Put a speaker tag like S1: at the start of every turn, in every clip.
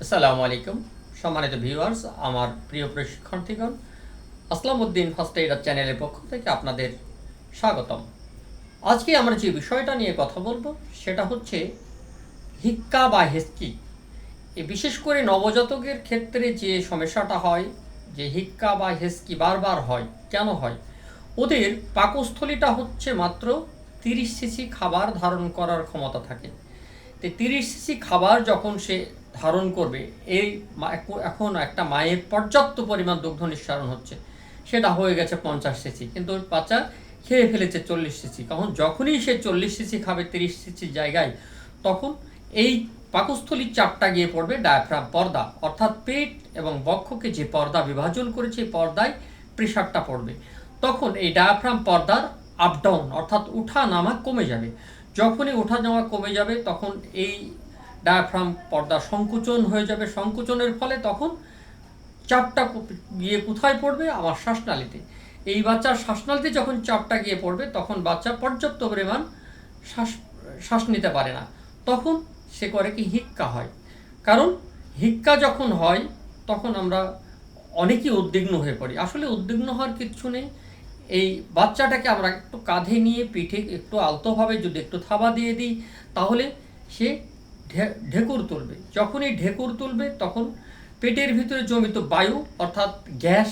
S1: আসসালামু আলাইকুম সম্মানিত ভিউয়ার্স, আমার প্রিয় প্রশিক্ষার্থীগণ, আসলামউদ্দিন ফার্স্ট এইডার চ্যানেলের পক্ষ থেকে আপনাদের স্বাগতম। আজকে আমরা যে বিষয়টা নিয়ে কথা বলবো সেটা হচ্ছে হিক্কা বা হেস্কি। বিশেষ করে নবজাতকের ক্ষেত্রে যে সমস্যাটা হয়, যে হিক্কা বা হেস্কি বারবার হয়, কেন হয়? ওদের পাকস্থলীটা হচ্ছে মাত্র 30 সিসি খাবার ধারণ করার ক্ষমতা থাকে। তো 30 সিসি খাবার যখন সে ধারণ করবে, এই এখন একটা মায়ের পর্যাপ্ত পরিমাণ দুগ্ধ নিঃসরণ হচ্ছে, সেটা হয়ে গেছে 50 সিসি, কিন্তু বাচ্চা খেয়ে ফেলেছে 40 সিসি। যখনই সে 40 সিসি খাবে 30 সিসির জায়গায়, তখন এই পাকস্থলীর চাপটা গিয়ে পড়বে ডায়াফ্রাম পর্দা, অর্থাৎ পেট এবং বক্ষকে যে পর্দা বিভাজন করেছে এই পর্দায় প্রেশারটা পড়বে। তখন এই ডায়াফ্রাম পর্দার আপ ডাউন অর্থাৎ উঠা নামা কমে যাবে। যখনই ওঠা যাওয়া কমে যাবে তখন এই ডায়াফ্রাম পর্দা সংকুচন হয়ে যাবে। সংকুচনের ফলে তখন চাপটা গিয়ে কোথায় পড়বে? আমার শ্বাসনালীতে। এই বাচ্চার শ্বাসনালীতে যখন চাপটা গিয়ে পড়বে তখন বাচ্চা পর্যাপ্ত পরিমাণ শ্বাস শ্বাস নিতে পারে না। তখন সে করে কি, হিক্কা হয়। কারণ হিক্কা যখন হয় তখন আমরা অনেকেই উদ্বিগ্ন হয়ে পড়ি। আসলে উদ্বিগ্ন হওয়ার কিচ্ছু নেই। এই বাচ্চাটাকে আমরা একটু কাঁধে নিয়ে পিঠে একটু আলতোভাবে যদি একটু থাবা দিয়ে দিই, তাহলে সে ঢেকুর তুলবে। যখনই ঢেকুর তুলবে তখন পেটের ভিতরে জমিত বায়ু অর্থাৎ গ্যাস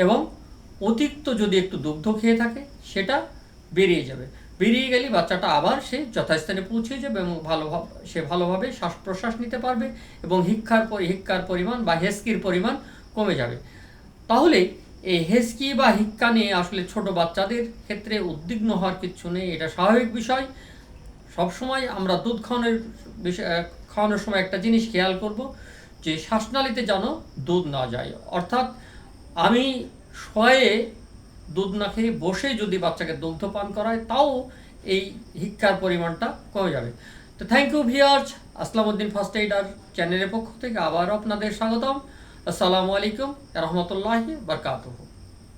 S1: এবং অতিরিক্ত যদি একটু দুগ্ধ খেয়ে থাকে সেটা বেরিয়ে যাবে। বেরিয়ে গেলে বাচ্চাটা আবার সে যথাস্থানে পৌঁছে যাবে এবং সে ভালোভাবে শ্বাস প্রশ্বাস নিতে পারবে এবং হিক্কার পরিমাণ বা হেস্কির পরিমাণ কমে যাবে। তাহলে এই হেস্কি বা হিক্কা নিয়ে আসলে ছোট বাচ্চাদের ক্ষেত্রে উদ্বিগ্ন হওয়ার কিচ্ছু নেই, এটা স্বাভাবিক বিষয়। সবসময় আমরা দুধ খাওয়ানোর সময় একটা জিনিস খেয়াল করব, যে শ্বাসনালীতে যেন দুধ না যায়। অর্থাৎ আমি শয়ে দুধ না খেয়ে বসে যদি বাচ্চাকে দুগ্ধ পান করায়, তাও এই হিক্কার পরিমাণটা কমে যাবে। তো thank you viewers, Aslamuddin first aider চ্যানেলের পক্ষ থেকে আবারও আপনাদের স্বাগতম। আসসালামু আলাইকুম রহমতুল্লাহি বারকাতুহু।